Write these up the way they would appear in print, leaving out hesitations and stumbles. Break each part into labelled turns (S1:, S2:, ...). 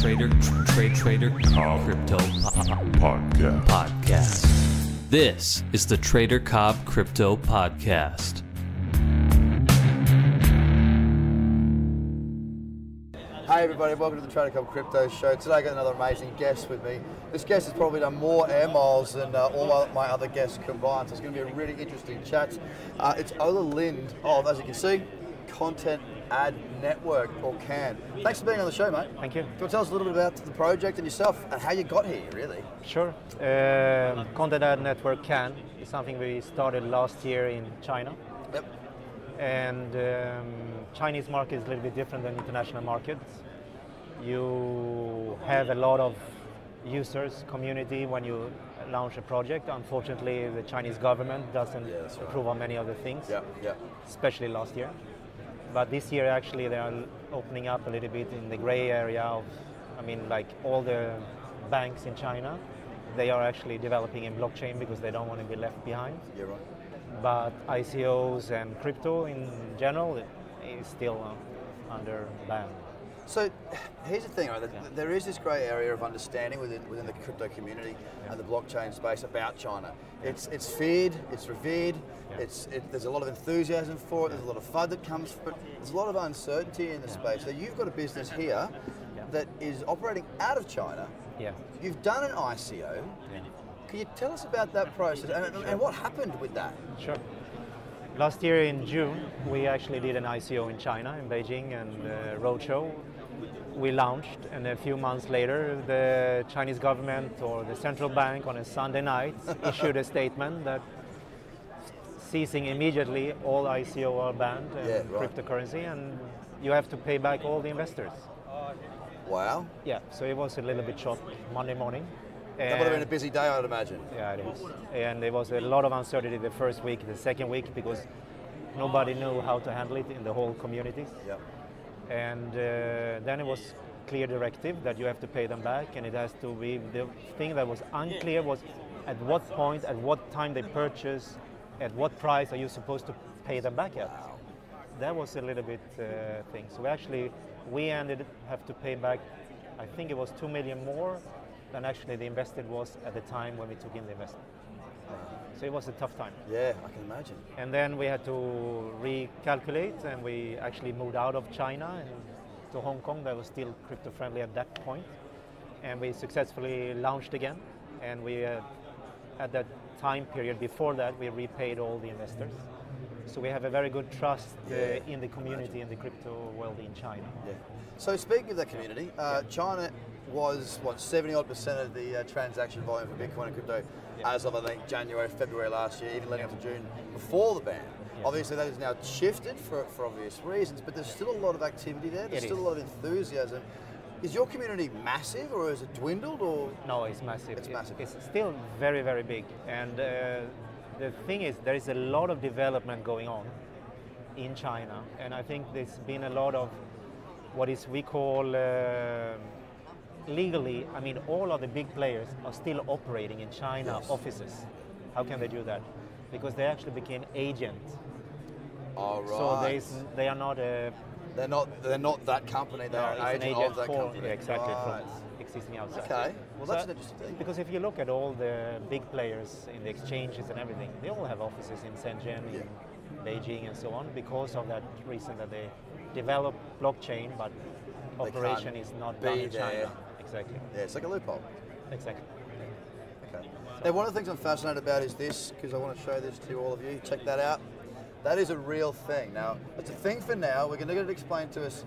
S1: Trader Cobb Crypto Podcast. This is the Trader Cobb Crypto Podcast.
S2: Hey everybody, welcome to the Trader Cobb Crypto Show. Today I got another amazing guest with me. This guest has probably done more air miles than all my other guests combined, so it's going to be a really interesting chat. It's Ola Lind of, as you can see, Content Ad Network, or CAN. Thanks for being on the show, mate.
S3: Thank you.
S2: Do you want to tell us a little bit about the project and yourself and how you got here, really?
S3: Sure. Content Ad Network CAN is something we started last year in China.
S2: Yep.
S3: And Chinese market is a little bit different than international markets. You have a lot of users, community when you launch a project. Unfortunately, the Chinese government doesn't approve on many other things, especially last year. But this year, actually, they are opening up a little bit in the gray area of, like all the banks in China, they are actually developing in blockchain because they don't want to be left behind.
S2: You're right.
S3: But ICOs and crypto in general is still under ban.
S2: So here's the thing, right? There is this grey area of understanding within the crypto community and the blockchain space about China. It's feared, it's revered, there's a lot of enthusiasm for it, there's a lot of FUD that comes, but there's a lot of uncertainty in the space. So you've got a business here that is operating out of China.
S3: Yeah.
S2: You've done an ICO. Can you tell us about that process and what happened with that?
S3: Sure. Last year in June, we actually did an ICO in China, in Beijing, and roadshow. We launched, and a few months later, the Chinese government or the central bank on a Sunday night issued a statement that ceasing immediately all ICO are banned and cryptocurrency, and you have to pay back all the investors.
S2: Wow.
S3: Yeah, so it was a little bit shock Monday morning.
S2: That would have been a busy day, I'd imagine.
S3: Yeah, it is. And there was a lot of uncertainty the first week, the second week, because nobody knew how to handle it in the whole community.
S2: Yep.
S3: And then it was clear directive that you have to pay them back, and it has to be, the thing that was unclear was at what point, at what time they purchase, at what price are you supposed to pay them back at.
S2: Wow.
S3: That was a little bit thing. So we have to pay back, I think it was 2 million more than actually the invested was at the time when we took in the investment. So it was a tough time.
S2: Yeah, I can imagine.
S3: And then we had to recalculate, and we actually moved out of China and to Hong Kong. That was still crypto friendly at that point. And we successfully launched again. And we, at that time period before that, we repaid all the investors. So we have a very good trust in the community, in the crypto world in China. Yeah.
S2: So speaking of that community, China was, 70-odd% of the transaction volume for Bitcoin and crypto as of, I think, January, February last year, even leading up to June before the ban. Obviously that has now shifted for obvious reasons, but there's still a lot of activity there, there's still a lot of enthusiasm. Is your community massive, or is it dwindled, or?
S3: No, it's massive.
S2: It's massive.
S3: It's still very, very big. And the thing is, there is a lot of development going on in China, and I think there's been a lot of what we call legally, all of the big players are still operating in China offices. How can they do that? Because they actually became agents.
S2: Oh, right.
S3: So they are not a...
S2: They're not that company, they are an agent of that company.
S3: Yeah, exactly, from existing outside.
S2: Okay, well that's an interesting thing.
S3: Because if you look at all the big players in the exchanges and everything, they all have offices in Shenzhen, in Beijing and so on, because of that reason that they develop blockchain, but operation is not done in China. Exactly.
S2: Yeah, it's like a loophole.
S3: Exactly.
S2: Okay. Now, one of the things I'm fascinated about is this, because I want to show this to all of you. Check that out. That is a real thing. Now, it's a thing for now. We're going to get it explained to us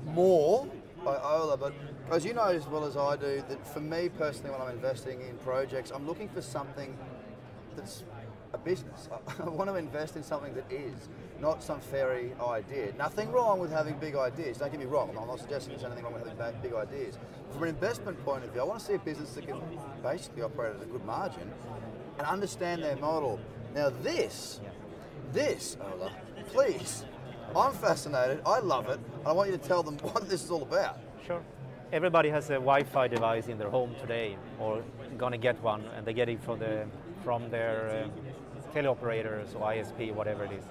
S2: more by Ola, but as you know as well as I do, that for me personally, when I'm investing in projects, I'm looking for something that's a business. I want to invest in something that is, not some fairy idea. Nothing wrong with having big ideas, don't get me wrong, I'm not suggesting there's anything wrong with having big ideas. From an investment point of view, I want to see a business that can basically operate at a good margin and understand their model. Now this, Ola, please, I'm fascinated, I love it, and I want you to tell them what this is all about.
S3: Sure. Everybody has a Wi-Fi device in their home today, or gonna get one, and they get it from their teleoperators or ISP, whatever it is.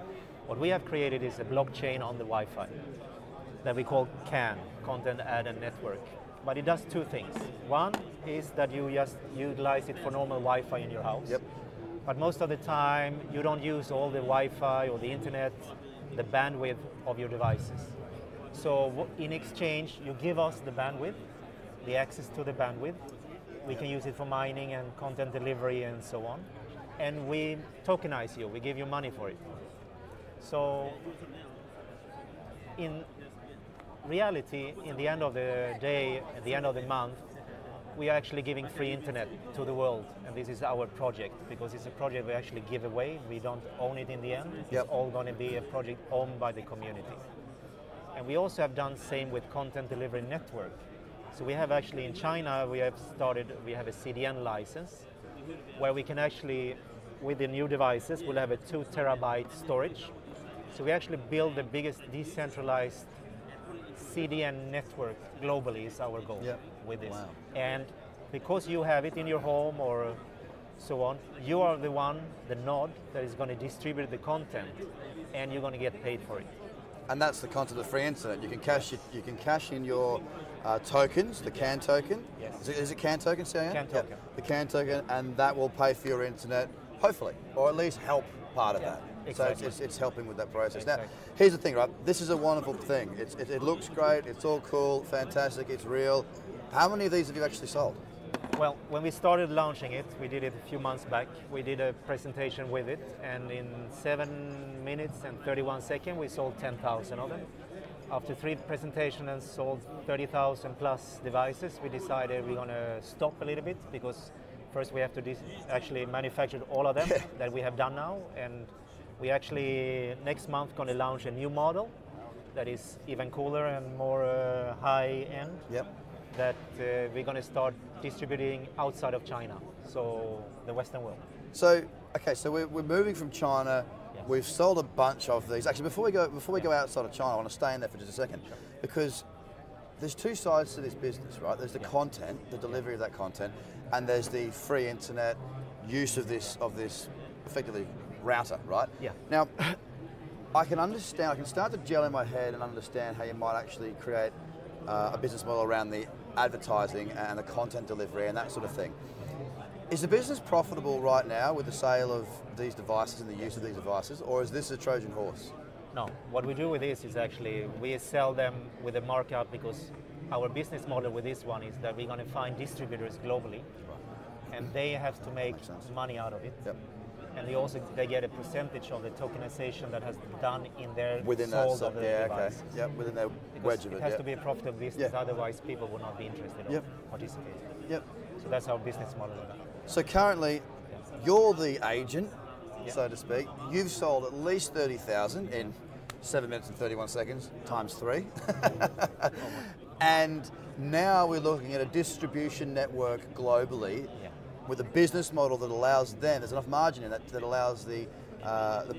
S3: What we have created is a blockchain on the Wi-Fi. that we call CAN, Content Add Network. But it does two things. One is that you just utilize it for normal Wi-Fi in your house.
S2: Yep.
S3: But most of the time, you don't use all the Wi-Fi or the internet, the bandwidth of your devices. So in exchange, you give us the bandwidth, the access to the bandwidth. We can use it for mining and content delivery and so on. And we tokenize you, we give you money for it. So in reality, in the end of the day, at the end of the month, we are actually giving free internet to the world, and this is our project, because it's a project we actually give away. We don't own it in the end. It's all going to be a project owned by the community. And we also have done the same with Content Delivery Network. So we have actually in China, we have a CDN license, where we can actually, with the new devices, we'll have a 2 terabyte storage. So we actually build the biggest decentralized CDN network globally is our goal with this.
S2: Wow.
S3: And because you have it in your home or so on, you are the one, the node, that is going to distribute the content, and you're going to get paid for it.
S2: And that's the concept of free internet. You can cash in your tokens, the CAN token.
S3: Yes.
S2: Is it CAN token, CIN?
S3: CAN token.
S2: Yeah. The CAN token, and that will pay for your internet, hopefully, or at least help part of that.
S3: Exactly.
S2: So it's helping with that process.
S3: Exactly.
S2: Now, here's the thing, right? This is a wonderful thing. It looks great, it's all cool, fantastic, it's real. How many of these have you actually sold?
S3: Well, when we started launching it, we did it a few months back. We did a presentation with it, and in 7 minutes and 31 seconds, we sold 10,000 of them. After 3 presentations and sold 30,000 plus devices, we decided we're going to stop a little bit, because first we have to actually manufacture all of them that we have done now, and we actually next month going to launch a new model that is even cooler and more high end.
S2: Yep.
S3: That we're going to start distributing outside of China, so the Western world.
S2: So, okay, so we're moving from China.
S3: Yes.
S2: We've sold a bunch of these. Actually, before we go outside of China, I want to stay in there for just a second, because there's 2 sides to this business, right? There's the content, the delivery of that content, and there's the free internet use of this effectively router, right?
S3: Yeah.
S2: Now, I can start to gel in my head and understand how you might actually create a business model around the advertising and the content delivery and that sort of thing. Is the business profitable right now with the sale of these devices and the use of these devices, or is this a Trojan horse?
S3: No, what we do with this is actually we sell them with a markup, because our business model with this one is that we're going to find distributors globally, and they have to make money out of it.
S2: Yep.
S3: And they get a percentage of the tokenization that has been done in their
S2: Within
S3: sold
S2: that,
S3: of the
S2: yeah,
S3: device.
S2: okay. Yep, within their
S3: Because
S2: wedge of it.
S3: it has
S2: Yep.
S3: to be a profitable business,
S2: Yeah.
S3: otherwise people will not be interested in participating.
S2: Yep.
S3: So that's our business model.
S2: So currently, you're the agent, so to speak. You've sold at least 30,000 in 7 minutes and 31 seconds, times 3. And now we're looking at a distribution network globally with a business model that allows them, there's enough margin in that allows the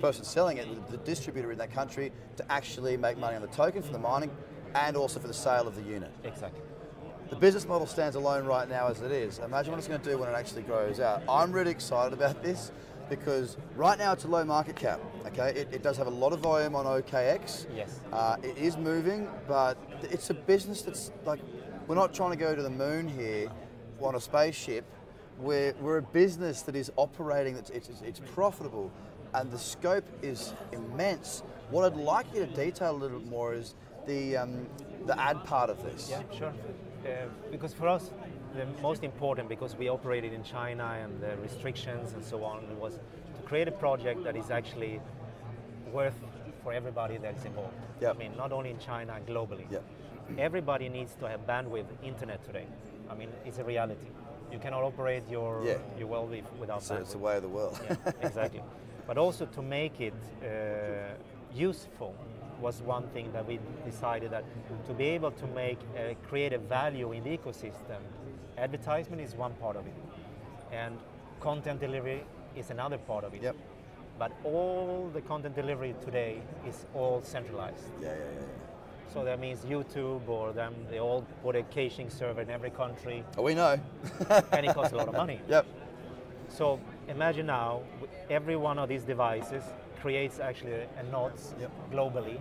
S2: person selling it, the distributor in that country, to actually make money on the token from the mining and also for the sale of the unit.
S3: Exactly.
S2: The business model stands alone right now as it is. Imagine what it's going to do when it actually grows out. I'm really excited about this, because right now it's a low market cap, okay? It does have a lot of volume on OKX.
S3: Yes.
S2: It is moving, but it's a business that's like, we're not trying to go to the moon here on a spaceship. We're a business that is operating, it's profitable, and the scope is immense. What I'd like you to detail a little bit more is the ad part of this.
S3: Yeah, sure. Because for us, the most important, because we operated in China and the restrictions and so on, was to create a project that is actually worth for everybody that's involved.
S2: Yep.
S3: I mean, not only in China, globally.
S2: Yep.
S3: Everybody needs to have bandwidth internet today. I mean, it's a reality. You cannot operate your world without bandwidth.
S2: It's the way of the world.
S3: Yeah, exactly. But also to make it useful was one thing that we decided, that to be able to create a value in the ecosystem, advertisement is one part of it, and content delivery is another part of it.
S2: Yep.
S3: But all the content delivery today is all centralized.
S2: Yeah.
S3: So that means YouTube or them, they all put a caching server in every country.
S2: Oh, we know.
S3: And it costs a lot of money.
S2: Yep.
S3: So imagine now, every one of these devices creates actually a nodes globally,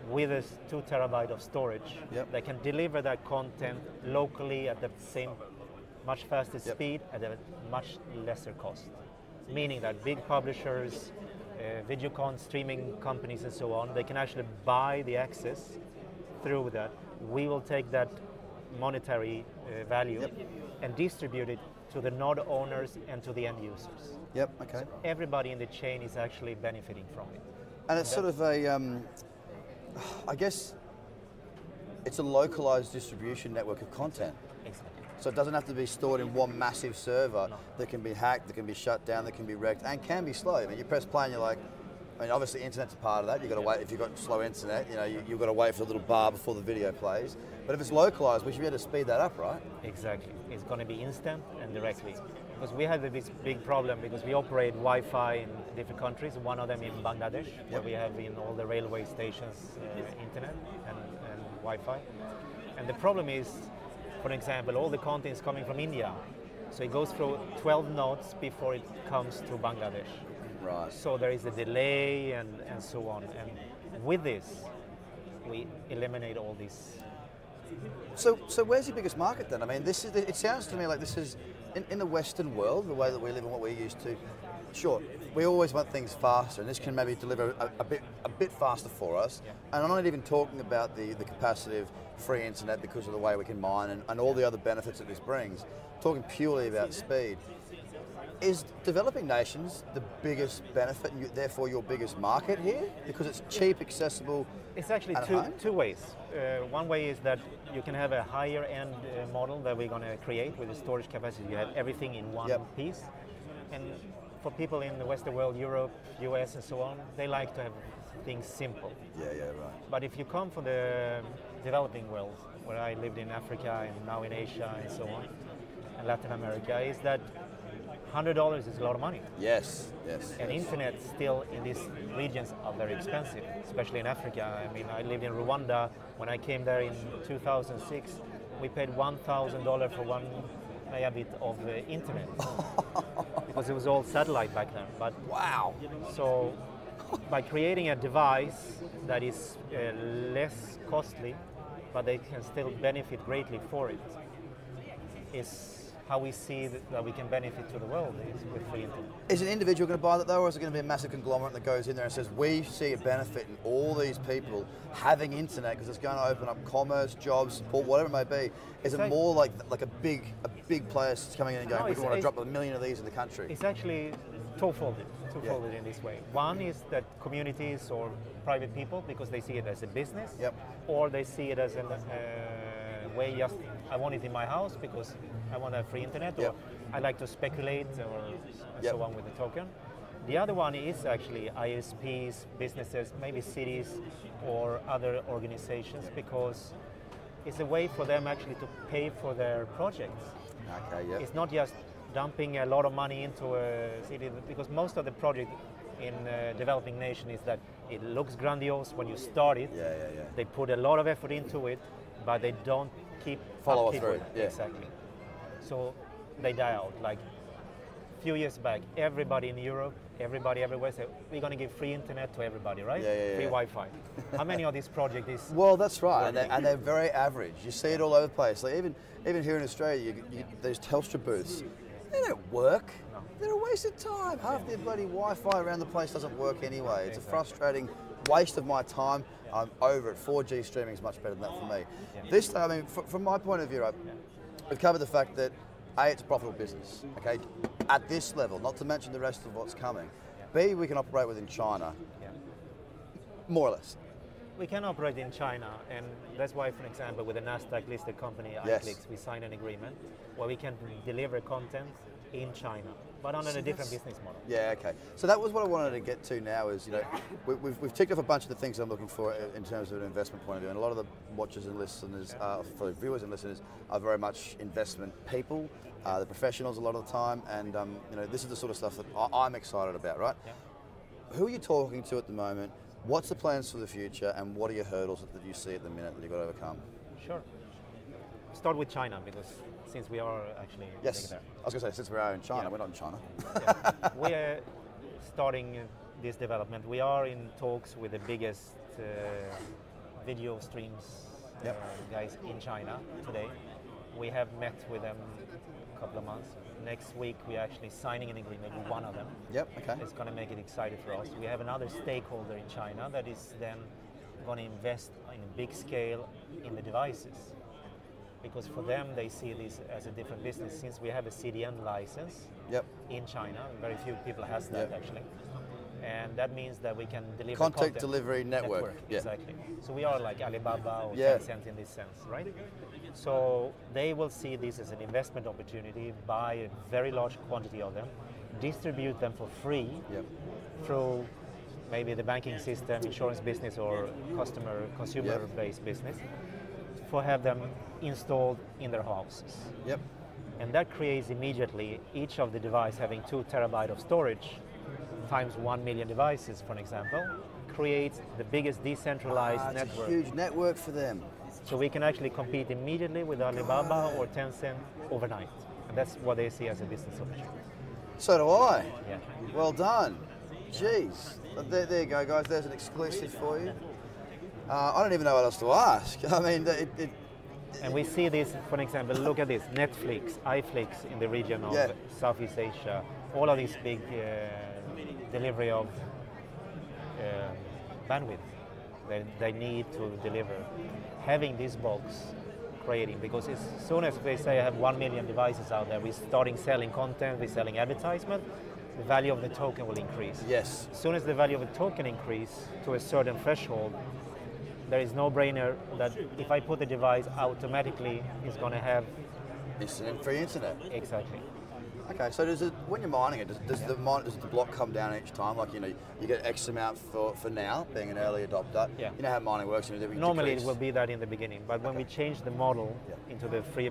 S3: with a 2 terabyte of storage,
S2: Yep.
S3: they can deliver that content locally at the same, much faster
S2: Yep.
S3: speed at a much lesser cost. Meaning that big publishers, videocon streaming companies and so on, they can actually buy the access through that. We will take that monetary value
S2: Yep.
S3: and distribute it to the node owners and to the end users.
S2: Yep, okay.
S3: Everybody in the chain is actually benefiting from it.
S2: And it's sort of a, I guess, it's a localized distribution network of content.
S3: Exactly.
S2: So it doesn't have to be stored in one massive server
S3: No.
S2: that can be hacked, that can be shut down, that can be wrecked, and can be slow. I mean, you press play and you're like, I mean, obviously internet's a part of that. You've got to wait, if you've got slow internet, you know, you've got to wait for the little bar before the video plays. But if it's localized, we should be able to speed that up, right?
S3: Exactly. It's going to be instant and directly. Because we have this big problem because we operate Wi-Fi in different countries. One of them in Bangladesh, where we have in all the railway stations internet and Wi-Fi. And the problem is, for example, all the content is coming from India. So it goes through 12 nodes before it comes to Bangladesh.
S2: Right.
S3: So there is a delay and so on. And with this, we eliminate all these.
S2: So where's your biggest market then? I mean, this is. It sounds to me like this is in the Western world, the way that we live and what we're used to. Sure, we always want things faster, and this can maybe deliver a bit faster for us.
S3: Yeah.
S2: And I'm not even talking about the capacity of free internet because of the way we can mine and all the other benefits that this brings. Talking purely about speed. Is developing nations the biggest benefit and therefore your biggest market here? Because it's cheap, accessible.
S3: It's actually
S2: and at home?
S3: two ways. One way is that you can have a higher end model that we're going to create with the storage capacity. You have everything in one
S2: Yep.
S3: piece. And for people in the Western world, Europe, US and so on, they like to have things simple.
S2: Yeah, right.
S3: But if you come from the developing world, where I lived in Africa and now in Asia and so on, and Latin America, is that $100 is a lot of money.
S2: Yes.
S3: And internet still in these regions are very expensive, especially in Africa. I mean, I lived in Rwanda. When I came there in 2006, we paid $1,000 for 1 megabit of internet because it was all satellite back then. But
S2: Wow.
S3: so by creating a device that is less costly, but they can still benefit greatly for it, is how we see that we can benefit to the world is with free internet.
S2: Is an individual going to buy that though, or is it going to be a massive conglomerate that goes in there and says, we see a benefit in all these people having internet because it's going to open up commerce, jobs, support, whatever it may be? Is it more like a big player coming in and going, we want to drop 1 million of these in the country?
S3: It's actually twofolded in this way. One is that communities or private people, because they see it as a business,
S2: Yep.
S3: or they see it as a way just, I want it in my house because I want to have free internet, or
S2: Yep.
S3: I like to speculate or
S2: Yep.
S3: so on with the token. The other one is actually ISPs, businesses, maybe cities or other organizations, because it's a way for them actually to pay for their projects.
S2: Okay, yeah.
S3: It's not just dumping a lot of money into a city, because most of the project in developing nation is that it looks grandiose when you start it.
S2: Yeah.
S3: They put a lot of effort into it, but they don't
S2: Follow
S3: upkeep
S2: through,
S3: it.
S2: yeah.
S3: Exactly. So they die out. Like a few years back, everybody in Europe, everybody everywhere said, we're going to give free internet to everybody, right?
S2: Yeah.
S3: Free Wi-Fi. How many of these projects is...
S2: Well, that's right, and they're very average. You see it all over the place. Like even here in Australia, those Telstra booths, they don't work.
S3: No.
S2: They're a waste of time. Half the bloody Wi-Fi around the place doesn't work anyway. It's a
S3: Exactly.
S2: frustrating waste of my time. I'm over it. 4G streaming is much better than that for me.
S3: Yeah.
S2: This, I mean, from my point of view, right, we've covered the fact that A, it's a profitable business, okay, at this level, not to mention the rest of what's coming. B, we can operate within China,
S3: Yeah.
S2: more or less.
S3: We can operate in China, and that's why, for example, with a Nasdaq listed company,
S2: Yes.
S3: iClicks, we signed an agreement where we can deliver content in China, but under a different business model.
S2: Yeah, okay. So that was what I wanted to get to now is, you know, we've ticked off a bunch of the things I'm looking for in terms of an investment point of view, and a lot of the watchers and listeners, for viewers and listeners, are very much investment people, the professionals a lot of the time, and you know, this is the sort of stuff that I'm excited about, right?
S3: Yeah.
S2: Who are you talking to at the moment? What's the plans for the future, and what are your hurdles that you see at the minute that you've got to overcome?
S3: Sure. Start with China, because since we are actually
S2: Yes,
S3: big there.
S2: I was going to say, since we are in China,
S3: Yeah.
S2: we're not in China.
S3: Yeah. We are starting this development. We are in talks with the biggest video streams
S2: Yep.
S3: guys in China today. We have met with them a couple of months. Next week we're actually signing an agreement with one of them.
S2: Yep, okay.
S3: It's going to make it exciting for us. We have another stakeholder in China that is then going to invest in a big scale in the devices. Because for them, they see this as a different business. Since we have a CDN license
S2: Yep.
S3: in China, very few people has that actually. And that means that we can deliver
S2: Content delivery network. Yeah.
S3: Exactly. So we are like Alibaba or
S2: Yeah.
S3: Tencent in this sense, right? So they will see this as an investment opportunity, buy a very large quantity of them, distribute them for free
S2: Yep.
S3: through maybe the banking system, insurance business, or consumer-based business, for have them installed in their houses.
S2: Yep.
S3: And that creates immediately each of the device having 2 terabyte of storage times 1 million devices, for an example, creates the biggest decentralized
S2: It's
S3: network.
S2: a huge network for them.
S3: So we can actually compete immediately with Alibaba or Tencent overnight. And that's what they see as a business opportunity.
S2: So do I.
S3: Yeah.
S2: Well done. Jeez. There you go, guys. There's an exclusive for you. I don't even know what else to ask. I mean,
S3: And we see this, for example, look at this, Netflix, iFlix in the region of
S2: Yeah.
S3: Southeast Asia, all of these big delivery of bandwidth they need to deliver. Having this box creating, because as soon as they say I have 1 million devices out there, we're starting selling content, we're selling advertisement, the value of the token will increase.
S2: yes.
S3: As soon as the value of the token increase to a certain threshold, there is no brainer that if I put the device automatically, it's going to have
S2: It's free internet.
S3: exactly.
S2: Okay, so when you're mining it, does the block come down each time? Like, you get X amount for now, being an early adopter.
S3: Yeah.
S2: You know how mining works.
S3: Normally it will be that in the beginning, but when
S2: Okay.
S3: we change the model
S2: Yeah.
S3: into the free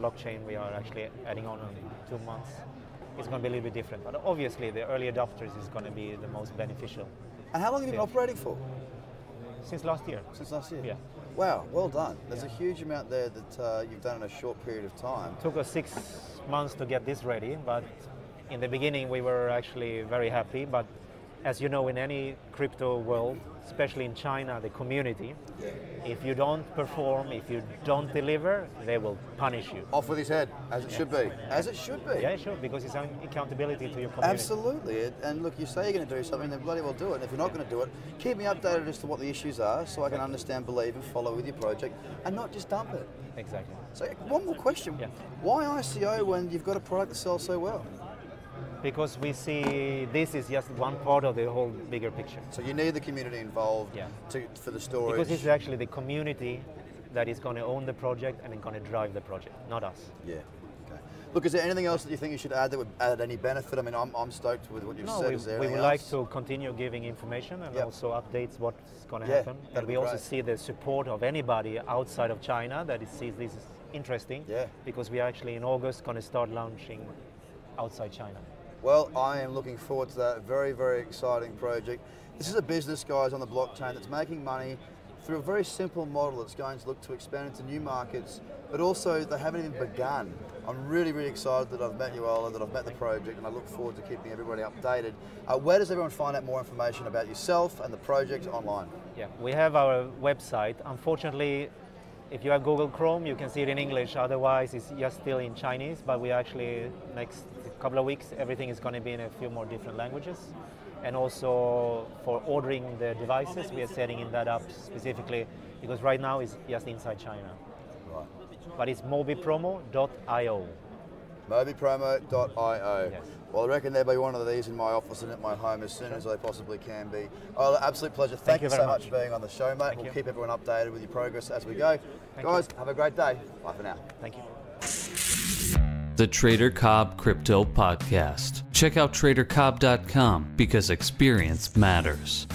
S3: blockchain we are actually adding on in 2 months, it's going to be a little bit different. But obviously the early adopters is going to be the most beneficial.
S2: And how long have you been
S3: Yeah.
S2: operating for?
S3: Since last year.
S2: Since last year?
S3: Yeah.
S2: Wow, well done. There's a huge amount there that you've done in a short period of time.
S3: Took us 6 months to get this ready, but in the beginning we were actually very happy. But as you know, in any crypto world, especially in China, the community, if you don't perform, if you don't deliver, they will punish you.
S2: Off with his head, as it should be. As it should be.
S3: Yeah, sure, because it's accountability to your community.
S2: Absolutely. And look, you say you're going to do something, then bloody well do it. And if you're not going to do it, keep me updated as to what the issues are so I can understand, believe, and follow with your project and not just dump it.
S3: Exactly.
S2: So, one more question.
S3: Yeah.
S2: Why ICO when you've got a product that sells so well?
S3: Because we see this is just one part of the whole bigger picture.
S2: So you need the community involved
S3: Yeah.
S2: for the storage.
S3: Because it's actually the community that is going to own the project and going to drive the project, not us.
S2: Yeah. Okay. Look, is there anything else that you think you should add that would add any benefit? I mean, I'm stoked with what you've
S3: No,
S2: said.
S3: we,
S2: Is there
S3: we
S2: anything
S3: would like
S2: else?
S3: to continue giving information and
S2: Yep.
S3: also updates what's going to
S2: Yeah,
S3: happen.
S2: that'd
S3: And
S2: be
S3: we also
S2: great.
S3: see the support of anybody outside of China that sees this is interesting.
S2: Yeah.
S3: Because we are actually in August going to start launching outside China.
S2: Well, I am looking forward to that. Very, very exciting project. This is a business, guys, on the blockchain that's making money through a very simple model that's going to look to expand into new markets, but also they haven't even begun. I'm really, really excited that I've met you, Ola, that I've met the project, and I look forward to keeping everybody updated. Where does everyone find out more information about yourself and the project online?
S3: Yeah, we have our website. Unfortunately, if you have Google Chrome, you can see it in English. Otherwise, it's just still in Chinese. But we actually, next couple of weeks, everything is going to be in a few more different languages. And also for ordering the devices, we are setting that up specifically because right now it's just inside China.
S2: Right.
S3: But it's MobiPromo.io.
S2: MobiPromo.io.
S3: Yes.
S2: Well, I reckon there'll be one of these in my office and at my home as soon as they possibly can be. Oh, absolute pleasure. Thank you
S3: very
S2: so much
S3: much.
S2: for being on the show, mate. We'll
S3: you.
S2: keep everyone updated with your progress as we go.
S3: Thank
S2: Guys,
S3: you.
S2: have a great day. Bye for now.
S3: Thank you.
S1: The Trader Cobb Crypto Podcast. Check out TraderCobb.com because experience matters.